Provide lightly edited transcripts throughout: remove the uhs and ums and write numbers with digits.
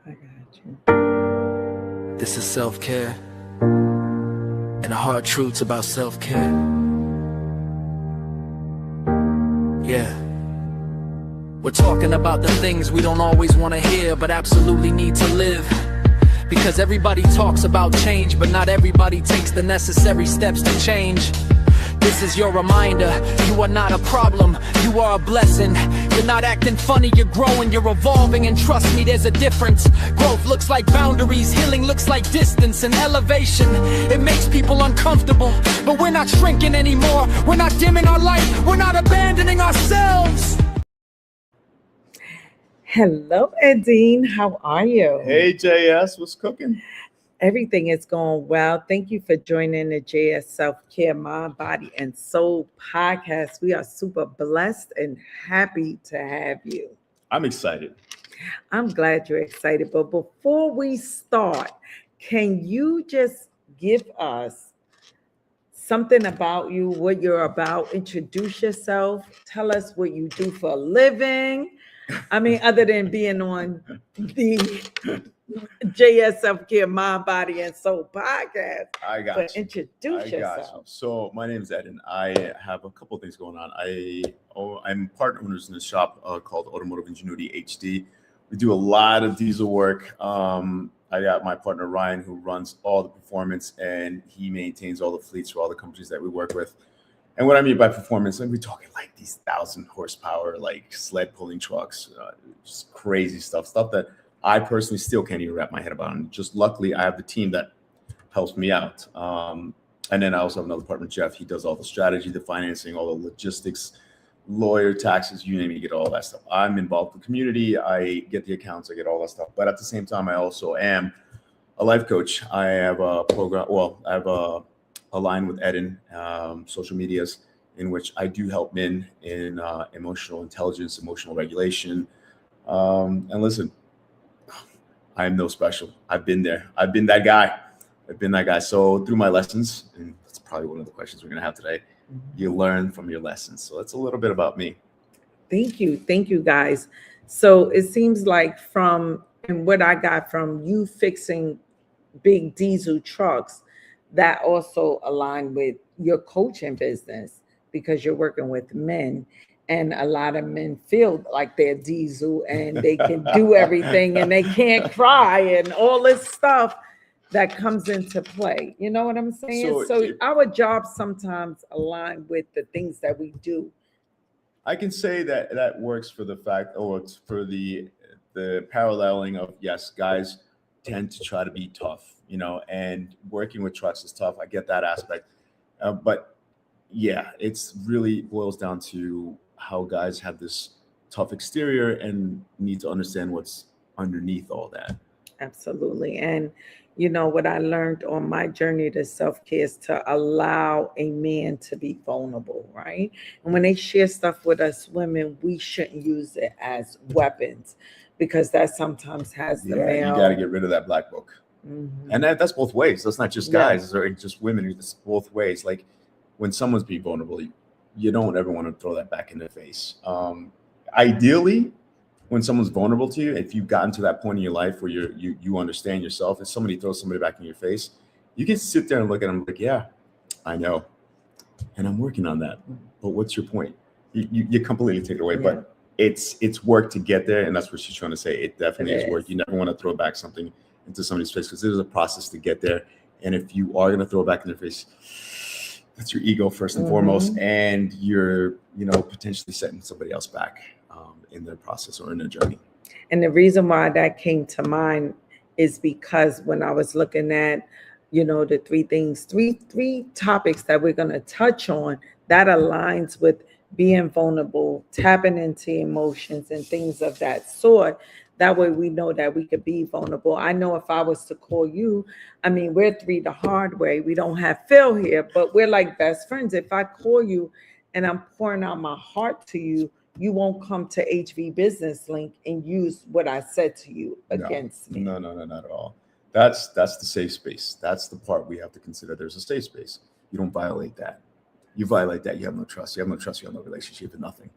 I got you. This is self-care and the hard truths about self-care. Yeah. We're talking about the things we don't always want to hear, but absolutely need to live. Because everybody talks about change, but not everybody takes the necessary steps to change. This is your reminder, you are not a problem, you are a blessing. You're not acting funny, you're growing, you're evolving, and trust me, there's a difference. Growth looks like boundaries, healing looks like distance and elevation. It makes people uncomfortable, but we're not shrinking anymore. We're not dimming our light, we're not abandoning ourselves. Hello, Edin. How are you? Hey, JS, what's cooking? Everything is going well. Thank you for joining the JS Self Care Mind, Body, and Soul podcast. We are super blessed and happy to have you. I'm excited. I'm glad you're excited. But before we start, can you just give us something about you, what you're about? Introduce yourself. Tell us what you do for a living. I mean, other than being on the JS Self Care Mind, Body, and Soul podcast. I got But you. introduce I got you. yourself. So my name is Edin. I have a couple of things going on. I'm part owners in a shop called Automotive Ingenuity HD. We do a lot of diesel work. I got my partner Ryan, who runs all the performance, and he maintains all the fleets for all the companies that we work with. And what I mean by performance, we're talking like these 1,000 horsepower, like sled pulling trucks, just crazy stuff that I personally still can't even wrap my head about. And just luckily, I have the team that helps me out. And then I also have another partner, Jeff. He does all the strategy, the financing, all the logistics, lawyer, taxes, you name it, you get all that stuff. I'm involved in the community. I get the accounts, I get all that stuff. But at the same time, I also am a life coach. I have a program. Well, I have a line with Edin, social medias, in which I do help men in emotional intelligence, emotional regulation. And listen, I am no special. I've been there. I've been that guy. So through my lessons, and that's probably one of the questions we're going to have today, you learn from your lessons. So that's a little bit about me. Thank you guys. So it seems like from and what I got from you fixing big diesel trucks, that also aligned with your coaching business because you're working with men. And a lot of men feel like they're diesel and they can do everything and they can't cry and all this stuff that comes into play. You know what I'm saying? So our jobs sometimes align with the things that we do. I can say that works for the fact, or it's for the paralleling of, yes, guys tend to try to be tough, and working with trucks is tough. I get that aspect. But yeah, it's really boils down to how guys have this tough exterior and need to understand what's underneath all that. Absolutely. And what I learned on my journey to self-care is to allow a man to be vulnerable, right? And when they share stuff with us women, we shouldn't use it as weapons because that sometimes has the male. You got to get rid of that black book. Mm-hmm. And that's both ways. That's not just guys or just women. It's both ways. Like when someone's being vulnerable, you don't ever want to throw that back in their face. Ideally, when someone's vulnerable to you, if you've gotten to that point in your life where you understand yourself, if somebody throws somebody back in your face, you can sit there and look at them like, yeah, I know, and I'm working on that. But what's your point? You completely take it away. Yeah. But it's work to get there, and that's what she's trying to say. It definitely is work. You never want to throw back something into somebody's face because there's a process to get there. And if you are going to throw it back in their face, that's your ego first and foremost, and you're potentially setting somebody else back in their process or in their journey. And the reason why that came to mind is because when I was looking at the three topics that we're going to touch on, that aligns with being vulnerable, tapping into emotions and things of that sort. That way we know that we could be vulnerable. I know if I was to call you, we're three the hard way. We don't have Phil here, but we're like best friends. If I call you and I'm pouring out my heart to you, you won't come to HV Business Link and use what I said to you against me. No, not at all. That's the safe space. That's the part we have to consider. There's a safe space. You don't violate that. You violate that, you have no trust. You have no trust, you have no relationship, and nothing.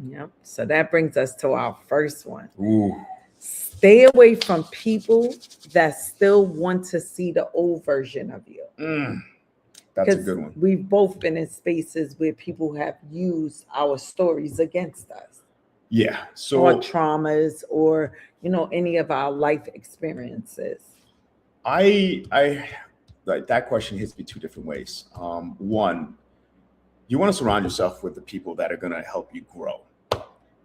Yep. So that brings us to our first one. Ooh. Stay away from people that still want to see the old version of you. That's a Because good one. we've both been in spaces where people have used our stories against us, Yeah. or So traumas, or any of our life experiences. I like that question hits me two different ways. One, you want to surround yourself with the people that are going to help you grow.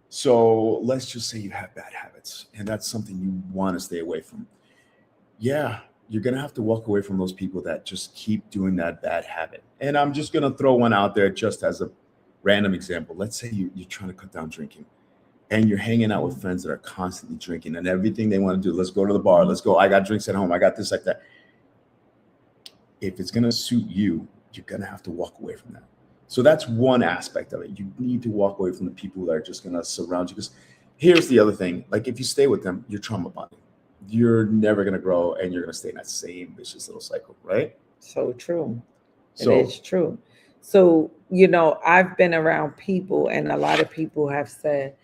So let's just say you have bad habits, and that's something you want to stay away from. Yeah, you're going to have to walk away from those people that just keep doing that bad habit. And I'm just going to throw one out there just as a random example. Let's say you're trying to cut down drinking, and you're hanging out with friends that are constantly drinking, and everything they want to do, let's go to the bar, let's go, I got drinks at home, I got this, like that. If it's going to suit you, you're going to have to walk away from that. So that's one aspect of it. You need to walk away from the people that are just going to surround you. Because here's the other thing. Like, if you stay with them, you're trauma bonding. You're never going to grow, and you're going to stay in that same vicious little cycle, right? So true. So It is true. So, I've been around people, and a lot of people have said,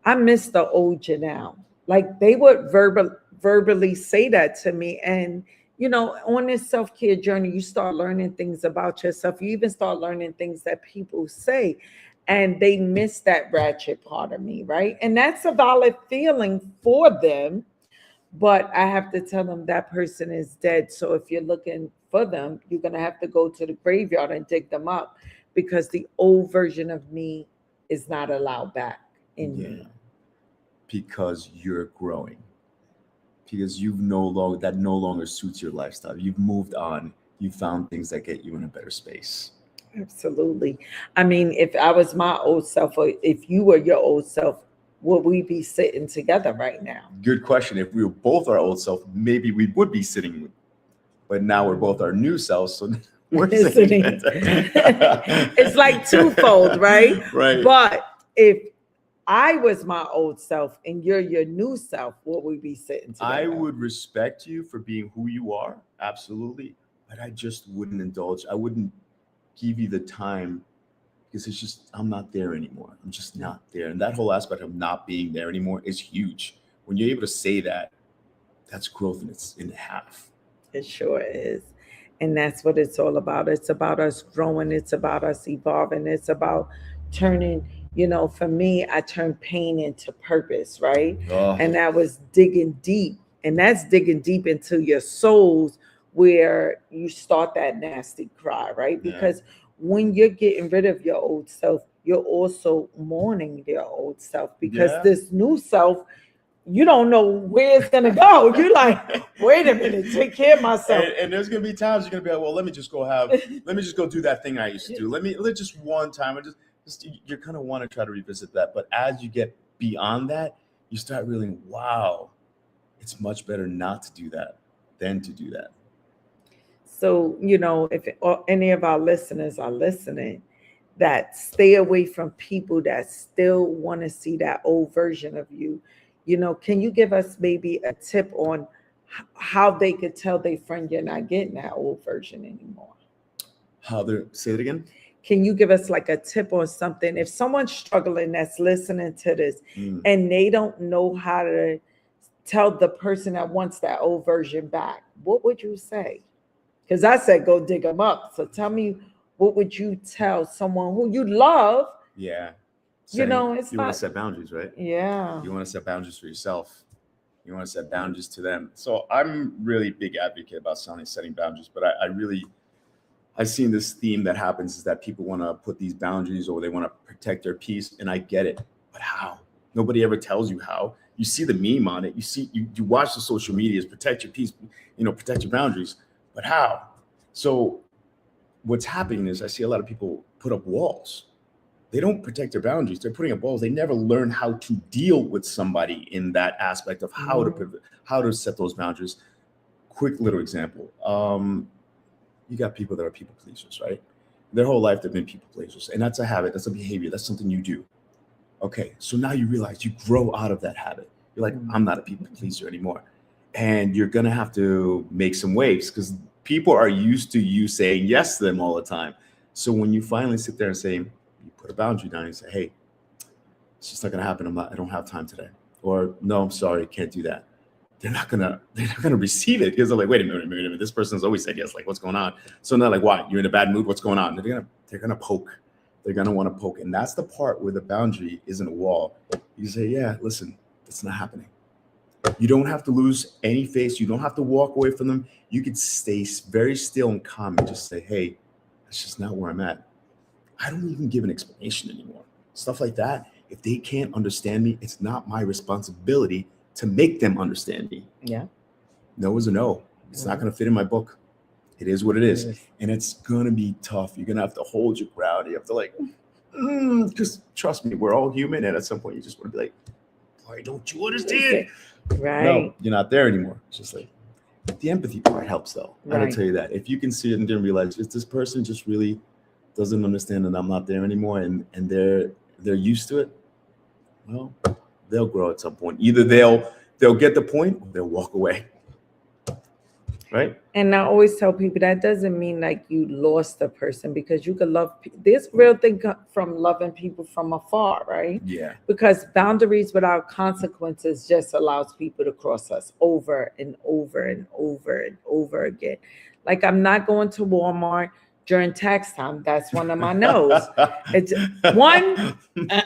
I miss the old Janelle. Like, they would verbally say that to me. And, on this self-care journey, you start learning things about yourself. You even start learning things that people say, and they miss that ratchet part of me, right? And that's a valid feeling for them. But I have to tell them that person is dead. So if you're looking for them, you're going to have to go to the graveyard and dig them up, because the old version of me is not allowed back in yeah, me. because you're growing, because you've no longer suits your lifestyle. You've moved on. You found things that get you in a better space. Absolutely. I mean, if I was my old self, or if you were your old self, would we be sitting together right now? Good question. If we were both our old self, maybe we would be sitting with, but now we're both our new selves. So we're sitting. It's like twofold, right? Right. But if I was my old self and you're your new self, would we be sitting together? I would respect you for being who you are, absolutely, but I just wouldn't indulge. I wouldn't give you the time, because it's just, I'm not there anymore. I'm just not there. And that whole aspect of not being there anymore is huge. When you're able to say that, that's growth, and it's in half. It sure is. And that's what it's all about. It's about us growing. It's about us evolving. It's about turning, for me, I turned pain into purpose, right? Oh, And that was digging deep. And that's digging deep into your souls, where you start that nasty cry, right? yeah. Because when you're getting rid of your old self, you're also mourning your old self, because Yeah. this new self, you don't know where it's gonna go. You're like, wait a minute, take care of myself. And there's gonna be times you're gonna be like, well, let me just go do that thing I used to do. Let just one time, you're gonna want to try to revisit that. But as you get beyond that, you start realizing, wow, it's much better not to do that than to do that. So, if any of our listeners are listening, that stay away from people that still want to see that old version of you, can you give us maybe a tip on how they could tell their friend you're not getting that old version anymore? Say it again? Can you give us like a tip on something? If someone's struggling that's listening to this and they don't know how to tell the person that wants that old version back, what would you say? Because I said go dig them up. So tell me, what would you tell someone who you love? Yeah. It's you want not. to set boundaries, right? Yeah. You want to set boundaries for yourself. You want to set boundaries to them. So I'm really big advocate about setting boundaries, but I've seen this theme that happens is that people want to put these boundaries, or they want to protect their peace, and I get it, but how? Nobody ever tells you how. You see the meme on it. You watch the social medias, protect your peace, protect your boundaries, but how? So what's happening is I see a lot of people put up walls. They don't protect their boundaries. They're putting up walls. They never learn how to deal with somebody in that aspect of how to set those boundaries. Quick little example. You got people that are people pleasers, right? Their whole life they've been people pleasers, and that's a habit. That's a behavior. That's something you do. Okay, so now you realize you grow out of that habit. You're like, I'm not a people pleaser anymore, and you're gonna have to make some waves, because people are used to you saying yes to them all the time. So when you finally sit there and say, you put a boundary down and say, hey, it's just not gonna happen. I don't have time today. or no, I'm sorry, can't do that. They're not gonna receive it because they're like, wait a minute, this person's always said yes. Like, what's going on? So now, like, why? You're in a bad mood. What's going on? They're gonna poke. They're gonna want to poke, and that's the part where the boundary isn't a wall. You say, yeah, listen, that's not happening. You don't have to lose any face. You don't have to walk away from them. You could stay very still and calm and just say, hey, that's just not where I'm at. I don't even give an explanation anymore. Stuff like that. If they can't understand me, it's not my responsibility to make them understand me. Yeah. No is a no. It's not going to fit in my book. It is what it is. And it's going to be tough. You're going to have to hold your ground. You have to like, just trust me, we're all human. And at some point you just want to be like, why don't you understand? Right. No, you're not there anymore. It's just like the empathy part helps though. I gotta tell you that. If you can see it and then realize if this person just really doesn't understand that I'm not there anymore and they're used to it, well, they'll grow at some point. Either they'll get the point or they'll walk away. Right. And I always tell people that doesn't mean like you lost a person, because you could love. This real thing from loving people from afar, right? Yeah. Because boundaries without consequences just allows people to cross us over and over and over and over again. Like, I'm not going to Walmart during tax time. That's one of my no's. It's one,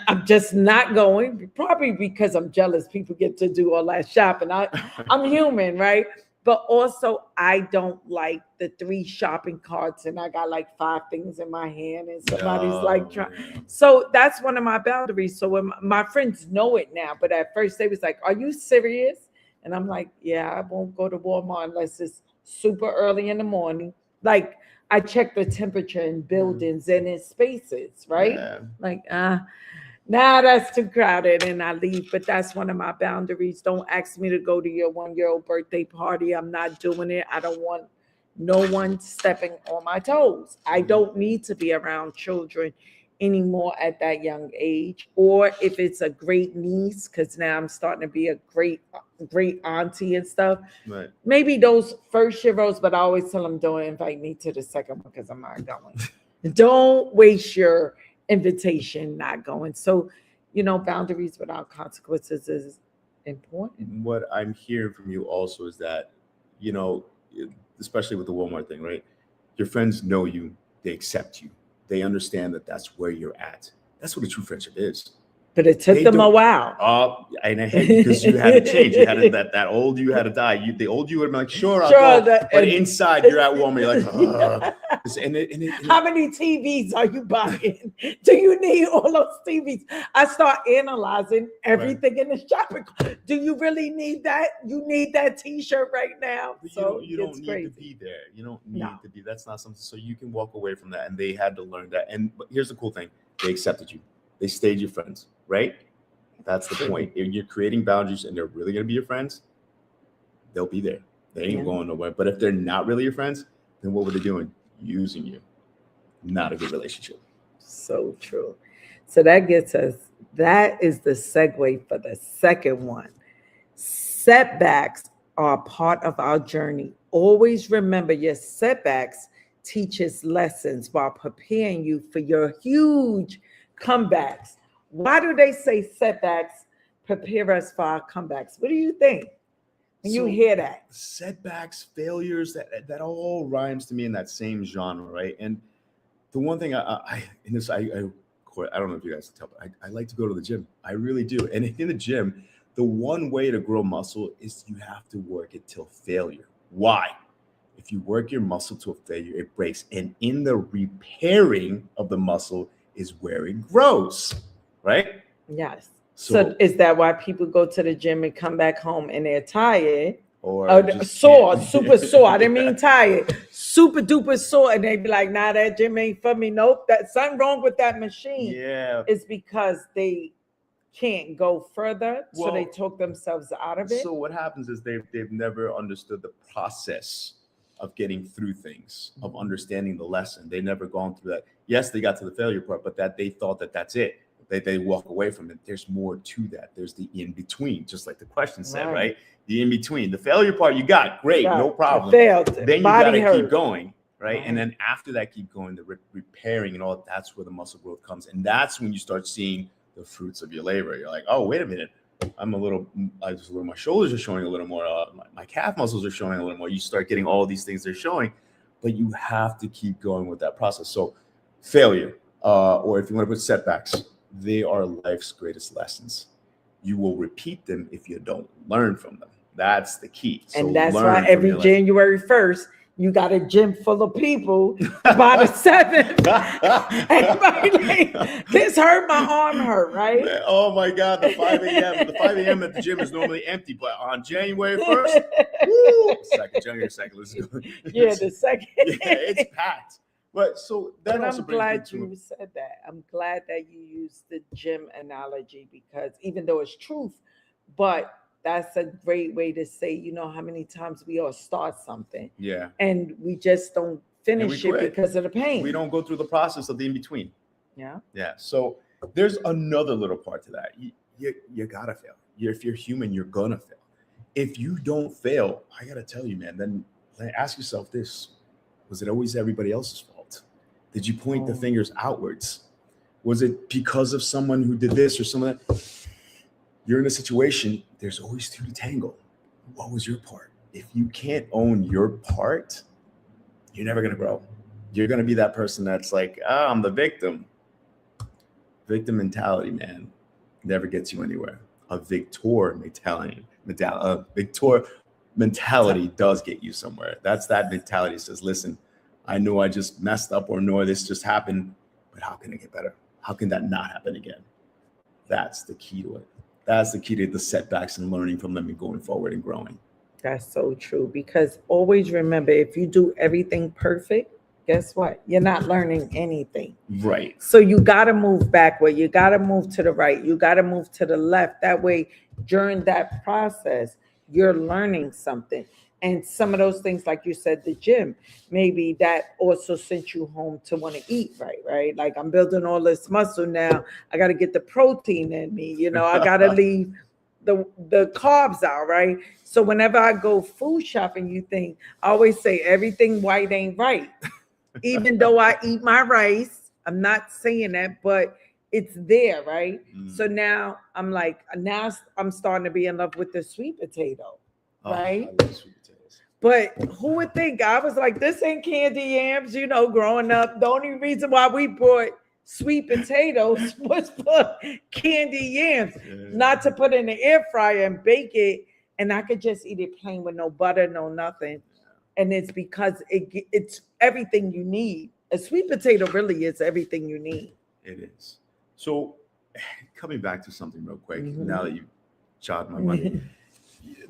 I'm just not going, probably because I'm jealous people get to do all that shopping. I'm human, right? But also, I don't like the 3 shopping carts and I got like 5 things in my hand and somebody's like trying. So that's one of my boundaries. So when my friends know it now, but at first they was like, are you serious? And I'm like, yeah, I won't go to Walmart unless it's super early in the morning. Like, I check the temperature in buildings and in spaces, right? Yeah. Like, nah, that's too crowded, and I leave. But that's one of my boundaries. Don't ask me to go to your 1-year-old birthday party. I'm not doing it. I don't want no one stepping on my toes. I don't need to be around children anymore at that young age. Or if it's a great niece, because now I'm starting to be a great auntie and stuff. Right. Maybe those first-year-olds, but I always tell them, don't invite me to the second one because I'm not going. Don't waste your invitation not going. So, boundaries without consequences is important. What I'm hearing from you also is that, especially with the Walmart thing, right? Your friends know you, they accept you, they understand that that's where you're at. That's what a true friendship is. But it took them a while. And because you had to change. You had to, that old you had to die. The old you would have been like, sure, I'll go. But inside, you're at Walmart. You're like, how many TVs are you buying? Do you need all those TVs? I start analyzing everything in the shopping cart. Do you really need that? You need that T-shirt right now. So you don't need to be there. You don't need to be. That's not something. So you can walk away from that. And they had to learn that. But here's the cool thing: they accepted you. They stayed your friends, right? That's the point. If you're creating boundaries and they're really going to be your friends, they'll be there. They ain't going nowhere. But if they're not really your friends, then what were they doing? Using you. Not a good relationship. So true. So that is the segue for the second one. Setbacks are part of our journey. Always remember, your setbacks teaches lessons while preparing you for your huge comebacks. Why do they say setbacks prepare us for our comebacks? What do you think when you hear that? Setbacks, failures, that all rhymes to me in that same genre, right? And the one thing I don't know if you guys can tell, but I like to go to the gym. I really do. And in the gym, the one way to grow muscle is you have to work it till failure. Why? If you work your muscle to a failure, it breaks. And in the repairing of the muscle is where it grows, right? Yes. So is that why people go to the gym and come back home and they're tired or sore, super sore? I didn't mean tired, super duper sore, and they be like, "Nah, that gym ain't for me." Nope, that's something wrong with that machine. Yeah, it's because they can't go further, so they talk themselves out of it. So what happens is they've never understood the process of getting through things, of understanding the lesson. They never gone through that. Yes, they got to the failure part, but that they thought that's it. They walk away from it. There's more to that. There's the in-between, just like the question said, right? The in-between. The failure part you got, great, no problem. Then you got to keep going, right? And then after that, keep going, the repairing and all, that's where the muscle growth comes. And that's when you start seeing the fruits of your labor. You're like, oh, wait a minute. my shoulders are showing a little more, my calf muscles are showing a little more. You start getting all these things they're showing, but you have to keep going with that process. So failure, or if you want to put setbacks, they are life's greatest lessons. You will repeat them if you don't learn from them. That's the key. So and that's why every January 1st, you got a gym full of people by the 7th. Everybody like, this hurt, my arm hurt, right? Oh my God, the 5 a.m. The 5 a.m. at the gym is normally empty, but on January 1st, January 2nd, let's go. Yeah, the 2nd. Yeah, it's packed. But so that and also I'm glad you said that. I'm glad that you used the gym analogy, because even though it's truth, but that's a great way to say, you know, how many times we all start something. Yeah. And we just don't finish it because of the pain. We don't go through the process of the in-between. Yeah. Yeah. So there's another little part to that. You gotta fail. If you're human, you're gonna fail. If you don't fail, I gotta tell you, man, then ask yourself this. Was it always everybody else's fault? Did you point the fingers outwards? Was it because of someone who did this or some of that? You're in a situation, there's always two to tangle. What was your part? If you can't own your part, you're never going to grow. You're going to be that person that's like, I'm the victim. Victim mentality, man, never gets you anywhere. A victor mentality does get you somewhere. That's that mentality that says, listen, I know I just messed up, or no, this just happened, but how can it get better? How can that not happen again? That's the key to it. That's the key to the setbacks and learning from them and going forward and growing. That's so true, because always remember, if you do everything perfect, guess what? You're not learning anything. Right. So you got to move backward. You got to move to the right. You got to move to the left. That way, during that process, you're learning something. And some of those things, like you said, the gym, maybe that also sent you home to want to eat right? Like, I'm building all this muscle now. I got to get the protein in me. You know, I got to leave the carbs out, right? So whenever I go food shopping, you think, I always say everything white ain't right. Even though I eat my rice, I'm not saying that, but it's there, right? So now I'm like, now I'm starting to be in love with the sweet potato, right? I love sweet potatoes. But who would think? I was like, this ain't candy yams, you know, growing up. The only reason why we bought sweet potatoes was for candy yams, not to put in the air fryer and bake it. And I could just eat it plain with no butter, no nothing. And it's because it's everything you need. A sweet potato really is everything you need. It is. So coming back to something real quick, now that you jogged my money,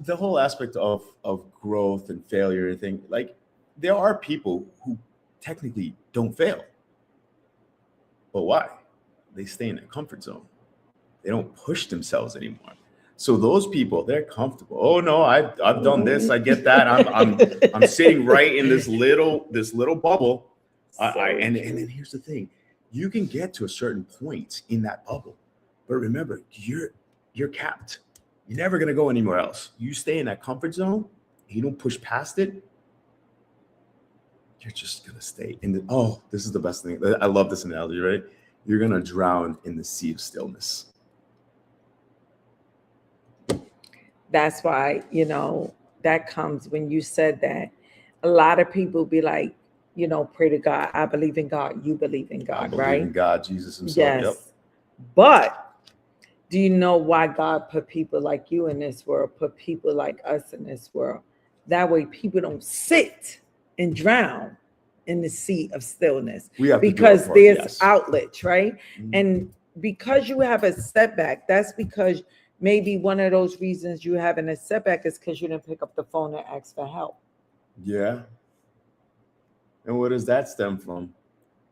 the whole aspect of growth and failure and thing, like, there are people who technically don't fail. But why? They stay in their comfort zone. They don't push themselves anymore. So those people, they're comfortable. Oh no, I've done this. I get that. I'm sitting right in this little bubble. And then here's the thing: you can get to a certain point in that bubble, but remember, you're capped. You're never gonna go anywhere else. You stay in that comfort zone. You don't push past it. You're just gonna stay in the. This is the best thing. I love this analogy, right? You're gonna drown in the sea of stillness. That's why, you know, that comes when you said that. A lot of people be like, you know, pray to God. I believe in God. You believe in God, right? I believe in God, Jesus himself. Yes. Yep. But do you know why God put people like you in this world, put people like us in this world? That way people don't sit and drown in the sea of stillness. Because there's outlets, right? Mm-hmm. And because you have a setback, that's because maybe one of those reasons you having a setback is because you didn't pick up the phone and ask for help. Yeah. And where does that stem from?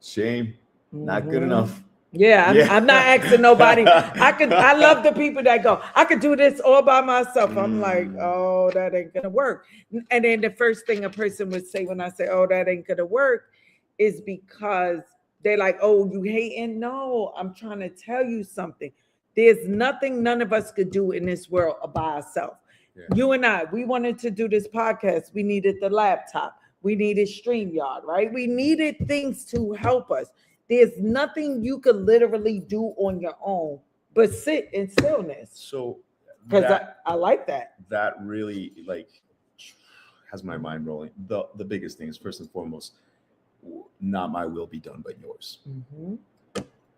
Shame. Not good enough. Yeah, I'm not asking nobody. I love the people that go, I could do this all by myself. I'm like, oh, that ain't gonna work. And then the first thing a person would say when I say, oh, that ain't gonna work, is because they're like, oh, you hating? No, I'm trying to tell you something. There's nothing none of us could do in this world by ourselves. Yeah. You and I, we wanted to do this podcast. We needed the laptop. We needed StreamYard, right? We needed things to help us. There's nothing you could literally do on your own but sit in stillness. So because I like that. That really like has my mind rolling. The biggest thing is, first and foremost, not my will be done but yours. Mm-hmm.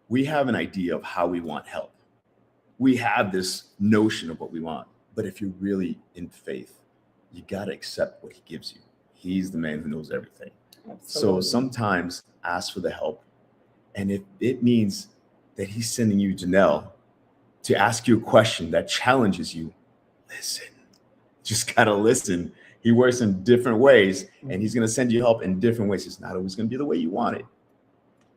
We have an idea of how we want help. We have this notion of what we want. But if you're really in faith, you got to accept what he gives you. He's the man who knows everything. Absolutely. So sometimes ask for the help. And if it means that he's sending you, Janell, to ask you a question that challenges you, listen. Just got to listen. He works in different ways, and he's going to send you help in different ways. It's not always going to be the way you want it.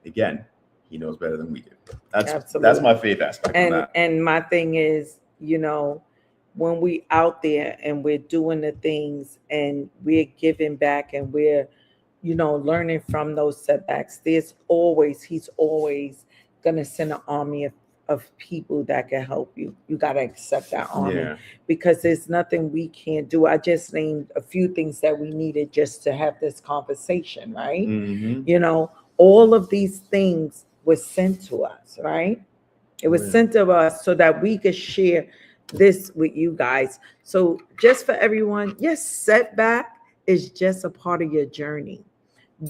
Again, he knows better than we do. That's my faith aspect on that. And my thing is, you know, when we out there and we're doing the things and we're giving back and we're, you know, learning from those setbacks, he's always going to send an army of people that can help you. You got to accept that army because there's nothing we can't do. I just named a few things that we needed just to have this conversation, right? Mm-hmm. You know, all of these things were sent to us, right? It was sent to us so that we could share this with you guys. So just for everyone, yes, setback is just a part of your journey.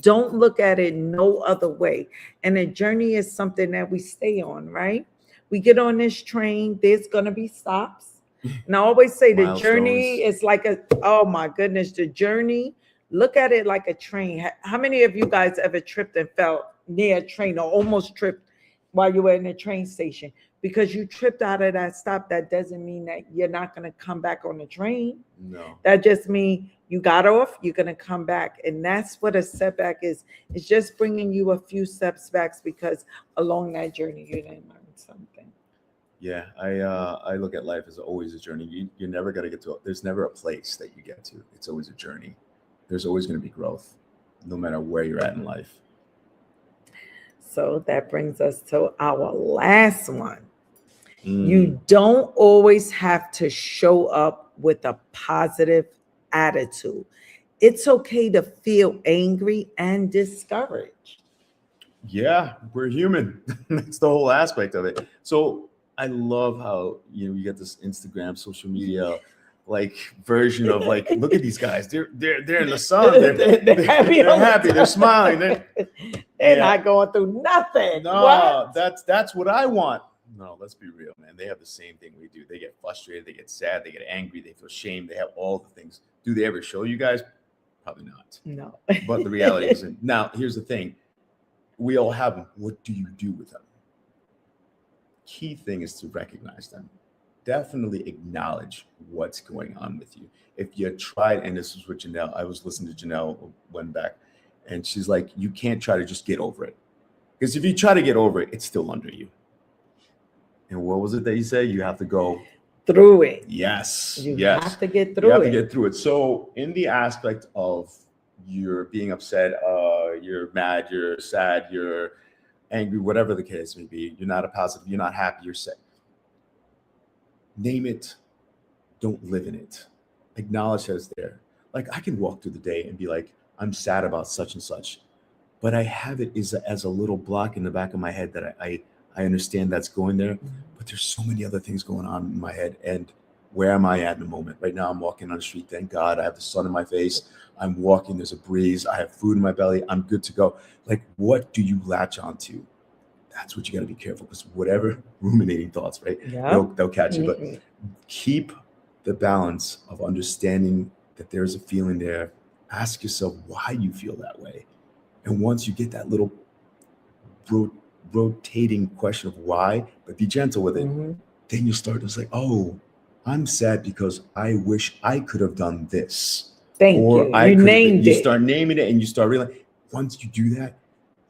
Don't look at it no other way. And a journey is something that we stay on, right? We get on this train, there's going to be stops. And I always say the journey is like oh my goodness, the journey, look at it like a train. How many of you guys ever tripped and felt near a train or almost tripped while you were in the train station? Because you tripped out of that stop, that doesn't mean that you're not going to come back on the train. No. That just means you got off, you're going to come back. And that's what a setback is. It's just bringing you a few steps back because along that journey, you didn't learn something. Yeah, I look at life as always a journey. You're never going to get to, there's never a place that you get to. It's always a journey. There's always going to be growth, no matter where you're at in life. So that brings us to our last one. You don't always have to show up with a positive attitude. It's okay to feel angry and discouraged. Yeah, we're human. That's the whole aspect of it. So I love how, you know, you get this Instagram, social media, like version of like, look at these guys. They're in the sun. They're happy. They're smiling. They're not going through nothing. No, that's what I want. No, let's be real, man. They have the same thing we do. They get frustrated, they get sad, they get angry, they feel shame, they have all the things. Do they ever show you guys? Probably not. No. But the reality is, now here's the thing. We all have them. What do you do with them? Key thing is to recognize them. Definitely acknowledge what's going on with you. If you tried, and this was with Janell, I was listening to Janell went back, and she's like, you can't try to just get over it. Because if you try to get over it, it's still under you. And what was it that you said? You have to go through it. Yes. You have to get through it. You have to get through it. So in the aspect of you're being upset, you're mad, you're sad, you're angry, whatever the case may be, you're not a positive, you're not happy, you're sad. Name it. Don't live in it. Acknowledge that it's there. Like I can walk through the day and be like, I'm sad about such and such, but I have it as a little block in the back of my head that I understand that's going there, but there's so many other things going on in my head. And where am I at in the moment? Right now, I'm walking on the street. Thank God I have the sun in my face. I'm walking. There's a breeze. I have food in my belly. I'm good to go. Like, what do you latch onto? That's what you got to be careful, because whatever ruminating thoughts, right? Yeah. They'll catch you. But keep the balance of understanding that there's a feeling there. Ask yourself why you feel that way. And once you get that little rotating question of why, but be gentle with it, then you start to say, oh, I'm sad because I wish I could have done this. Thank you. You named it. You start naming it and you start realizing once you do that,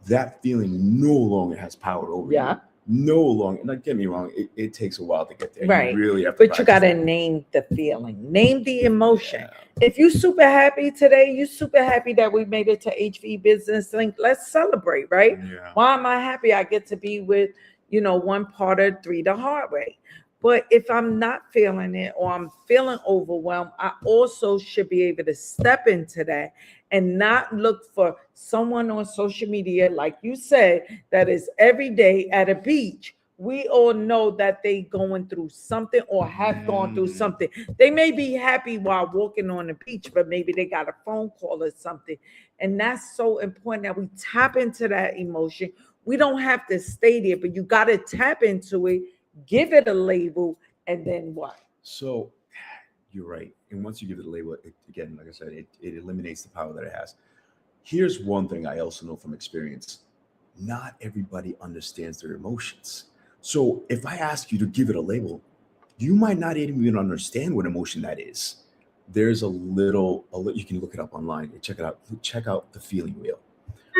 that feeling no longer has power over you. No longer. Not get me wrong, it takes a while to get there. Right. You really have to. But you got to name the feeling, name the emotion. Yeah. If you're super happy today, you're super happy that we made it to HV Business Link. Let's celebrate, right? Yeah. Why am I happy? I get to be with, one part of 3 the hard way. But if I'm not feeling it or I'm feeling overwhelmed, I also should be able to step into that and not look for someone on social media, like you said, that is every day at a beach we all know that they going through something or have gone through something. They may be happy while walking on the beach, but maybe they got a phone call or something. And that's so important that we tap into that emotion. We don't have to stay there, but you got to tap into it, give it a label, and then what? So you're right. And once you give it a label, again, like I said, it eliminates the power that it has. Here's one thing I also know from experience. Not everybody understands their emotions. So if I ask you to give it a label, you might not even understand what emotion that is. There's a little, you can look it up online and check it out. Check out the feeling wheel.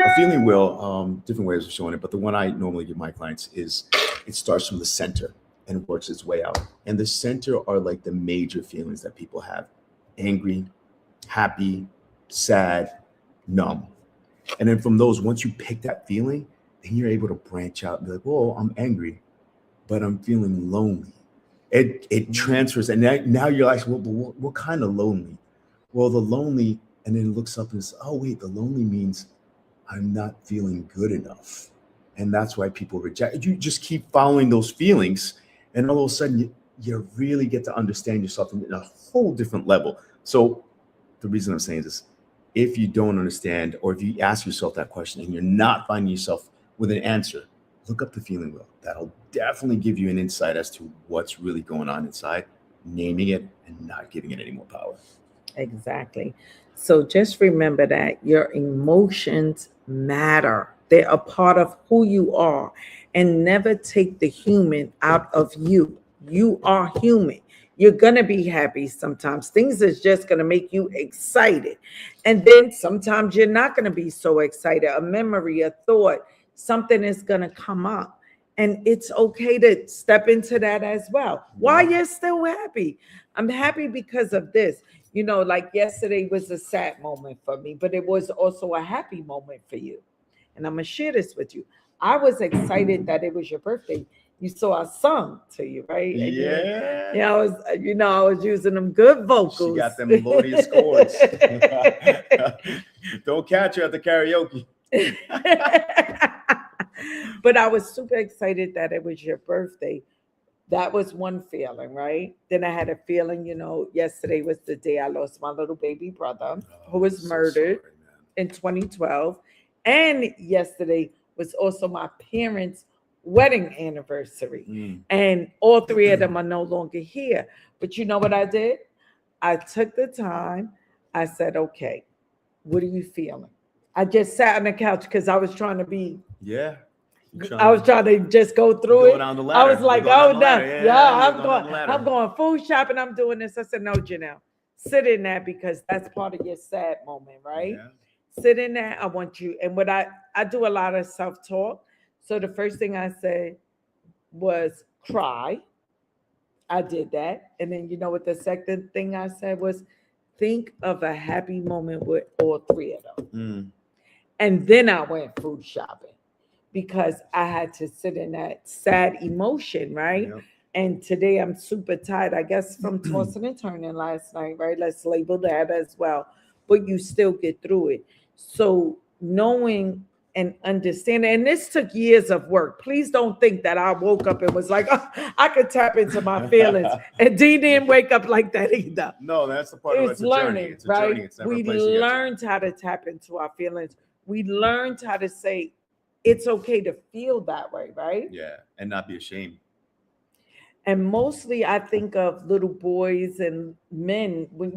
A feeling wheel, different ways of showing it, but the one I normally give my clients is it starts from the center and works its way out. And the center are like the major feelings that people have: angry, happy, sad, numb. And then from those, once you pick that feeling, then you're able to branch out and be like, "Whoa, I'm angry, but I'm feeling lonely." It transfers, and now you're like, "Well, what kind of lonely?" Well, the lonely, and then it looks up and says, "Oh, wait, the lonely means I'm not feeling good enough." And that's why people reject. You just keep following those feelings, and all of a sudden you really get to understand yourself in a whole different level. So the reason I'm saying this, if you don't understand, or if you ask yourself that question and you're not finding yourself with an answer, look up the feeling wheel. That'll definitely give you an insight as to what's really going on inside, naming it and not giving it any more power. Exactly. So just remember that your emotions matter. They're a part of who you are, and never take the human out of you. You are human. You're going to be happy sometimes. Things is just going to make you excited. And then sometimes you're not going to be so excited. A memory, a thought, something is going to come up. And it's okay to step into that as well. Why you're still happy? I'm happy because of this. You know, like yesterday was a sad moment for me, but it was also a happy moment for you. And I'm going to share this with you. I was excited that it was your birthday. You saw I sung to you, right? Yeah. Yeah, I was using them good vocals. She got them melodious chords. Don't catch her at the karaoke. But I was super excited that it was your birthday. That was one feeling, right? Then I had a feeling, yesterday was the day I lost my little baby brother, who was murdered in 2012. And yesterday was also my parents' wedding anniversary. And all three of them are no longer here. But you know what I did? I took the time. I said, okay, what are you feeling? I just sat on the couch because I was trying to be. Yeah. I was trying to just go through it. I was like, oh, no. I'm going food shopping. I'm doing this. I said, no, Janelle, sit in that, because that's part of your sad moment, right? Yeah. Sit in that. I want you. And what I do a lot of self-talk. So the first thing I said was cry. I did that. And then you know what the second thing I said was, think of a happy moment with all three of them. And then I went food shopping, because I had to sit in that sad emotion, right? Yep. And today I'm super tired, I guess, from tossing and turning last night, right? Let's label that as well. But you still get through it. So knowing and understanding, and this took years of work. Please don't think that I woke up and was like, oh, I could tap into my feelings. And Dee didn't wake up like that either. No, that's the part of it. It's learning, it's right? Journey. It's we learned how to tap into our feelings. We learned how to say, it's okay to feel that way, right? Yeah, and not be ashamed. And mostly I think of little boys and men, when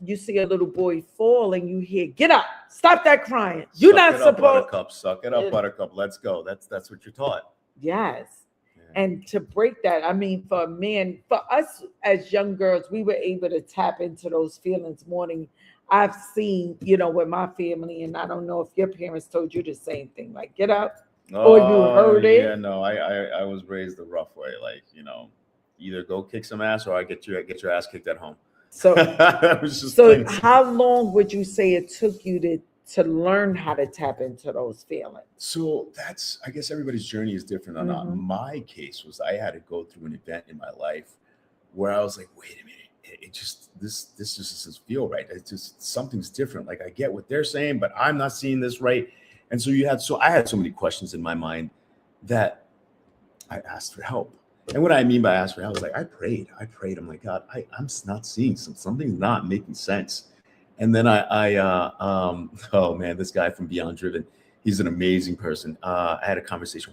you see a little boy fall and you hear, get up, stop that crying. You're not supposed to. Suck it up, Buttercup. Let's go. That's what you're taught. Yes. Yeah. And to break that, I mean, for men, for us as young girls, we were able to tap into those feelings more than I've seen, with my family. And I don't know if your parents told you the same thing, like get up. Or you heard it? Yeah, no, I was raised the rough way, like, either go kick some ass or I get your ass kicked at home. So, how long would you say it took you to learn how to tap into those feelings? So I guess everybody's journey is different. My case was I had to go through an event in my life where I was like, wait a minute. It just this just doesn't feel right. It's just something's different. Like I get what they're saying, but I'm not seeing this right. And so I had so many questions in my mind that I asked for help. And what I mean by ask for help is like I prayed. I'm like, God, I'm not seeing something's not making sense. And then oh man, this guy from Beyond Driven, he's an amazing person. I had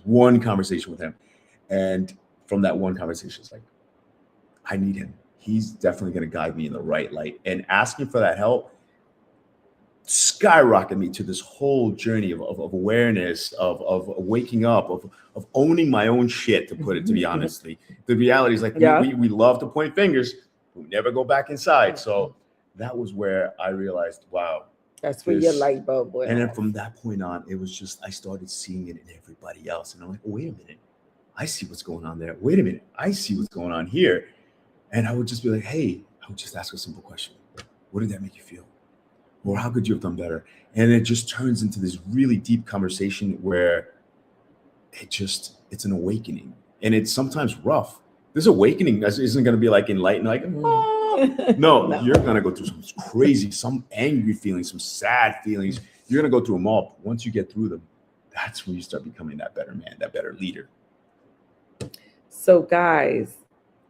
one conversation with him, and from that one conversation, it's like, I need him. He's definitely going to guide me in the right light. And asking for that help skyrocketed me to this whole journey of awareness, of waking up, of owning my own shit, to be honestly. The reality is like, we love to point fingers, we never go back inside. So that was where I realized, wow. That's where your light bulb went And then off. from that point on, it was just, I started seeing it in everybody else. And I'm like, oh, wait a minute. I see what's going on there. Wait a minute. I see what's going on here. And I would just be like, hey, I would just ask a simple question. What did that make you feel? Or how could you have done better? And it just turns into this really deep conversation where it's an awakening. And it's sometimes rough. This awakening isn't going to be like enlightened, like, oh. No, you're going to go through some crazy, some angry feelings, some sad feelings. You're going to go through them all. Once you get through them, that's when you start becoming that better man, that better leader. So guys,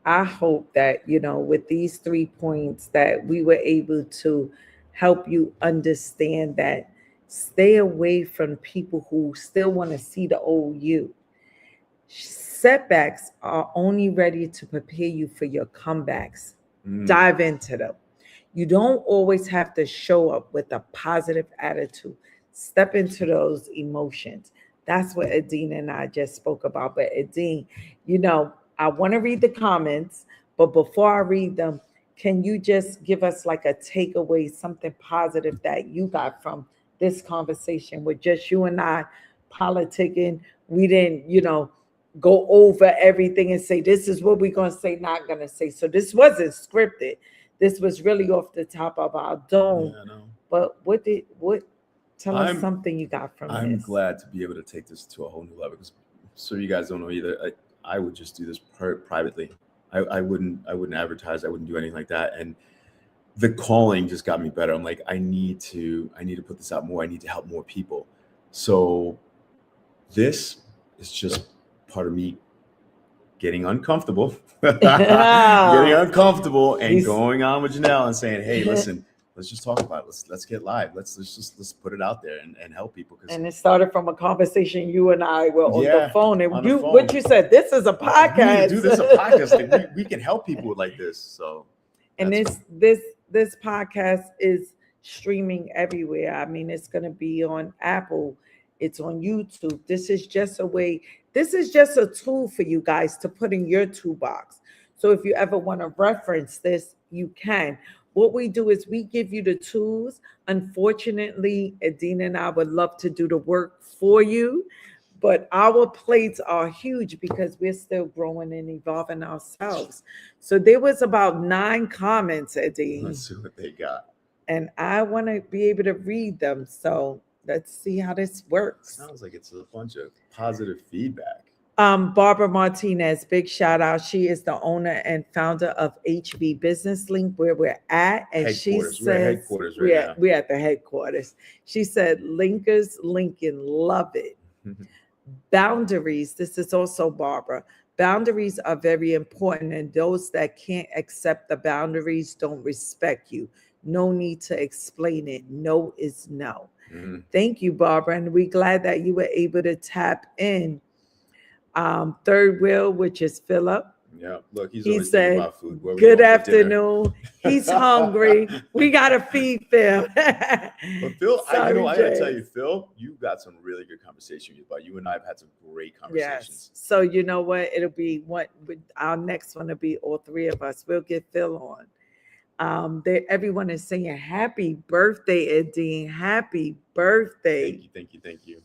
I hope that, with these 3 points that we were able to help you understand that stay away from people who still want to see the old you. Setbacks are only ready to prepare you for your comebacks. Dive into them. You don't always have to show up with a positive attitude. Step into those emotions. That's what Edin and I just spoke about. But Edin, I want to read the comments, but before I read them, can you just give us like a takeaway, something positive that you got from this conversation with just you and I politicking? We didn't, go over everything and say, this is what we're going to say, not going to say. So this wasn't scripted. This was really off the top of our dome. Yeah, I know. But tell us something you got from this. I'm glad to be able to take this to a whole new level, because so you guys don't know either. I would just do this privately. I wouldn't advertise. I wouldn't do anything like that. And the calling just got me better. I'm like, I need to put this out more. I need to help more people. So this is just part of me getting uncomfortable, and going on with Janell and saying, hey, listen, let's just talk about it. Let's get live. Let's put it out there and help people. And it started from a conversation you and I were on the phone. And what you said, this is a podcast. We do this a podcast. We can help people like this. So, and this podcast is streaming everywhere. I mean, it's going to be on Apple. It's on YouTube. This is just a tool for you guys to put in your toolbox. So if you ever want to reference this, you can. What we do is we give you the tools. Unfortunately, Edin and I would love to do the work for you, but our plates are huge because we're still growing and evolving ourselves. So there was about 9 comments, Edin. Let's see what they got. And I want to be able to read them. So let's see how this works. Sounds like it's a bunch of positive feedback. Barbara Martinez, big shout out. She is the owner and founder of HB Business Link, where we're at. And she says, we're at the headquarters. She said, Linkers Lincoln, love it. Boundaries. This is also Barbara. Boundaries are very important, and those that can't accept the boundaries don't respect you. No need to explain it. No is no. Mm-hmm. Thank you, Barbara. And we're glad that you were able to tap in. Third wheel, which is Philip. Yeah, look, he said, about food. Good afternoon. He's hungry. We got to feed Phil. But Phil, I gotta tell you, Phil, you got some really good conversation. You and I have had some great conversations. Yes. So you know what? It'll be our next one will be all 3 of us. We'll get Phil on. Everyone is saying happy birthday, Edin. Happy birthday. Thank you.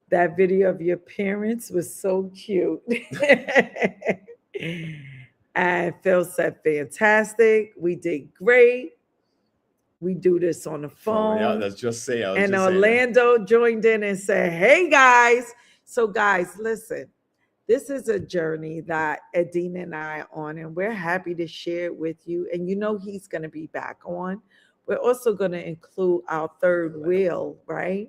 That video of your parents was so cute. And Phil said, fantastic. We did great. We do this on the phone. Yeah, let's just say. And Orlando joined in and said, hey, guys. So, guys, listen. This is a journey that Edin and I are on, and we're happy to share it with you. And he's going to be back on. We're also going to include our third wheel, right?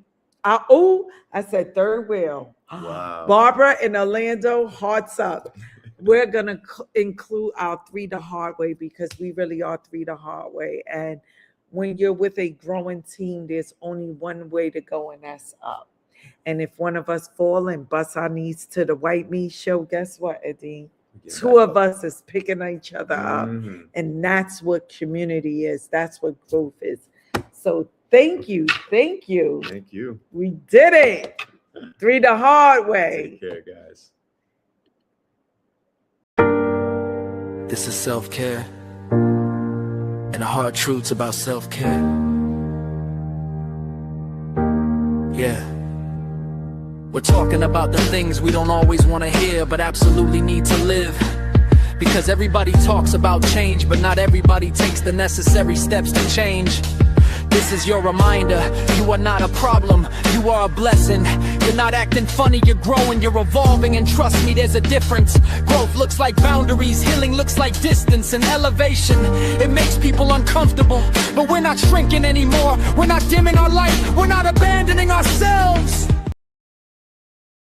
I said third wheel. Wow. Barbara in Orlando, hearts up. We're going to include our 3 the hard way because we really are 3 the hard way. And when you're with a growing team, there's only one way to go, and that's up. And if one of us fall and bust our knees to the white meat show, guess what, Edin? 2 of us is picking each other up. And that's what community is. That's what growth is. So thank you. Thank you. We did it. 3 the hard way. Take care, guys. This is self-care and the hard truths about self-care. Yeah. We're talking about the things we don't always want to hear, but absolutely need to live. Because everybody talks about change, but not everybody takes the necessary steps to change. This is your reminder, you are not a problem, you are a blessing. You're not acting funny, you're growing, you're evolving, and trust me, there's a difference. Growth looks like boundaries, healing looks like distance and elevation. It makes people uncomfortable, but we're not shrinking anymore. We're not dimming our light, we're not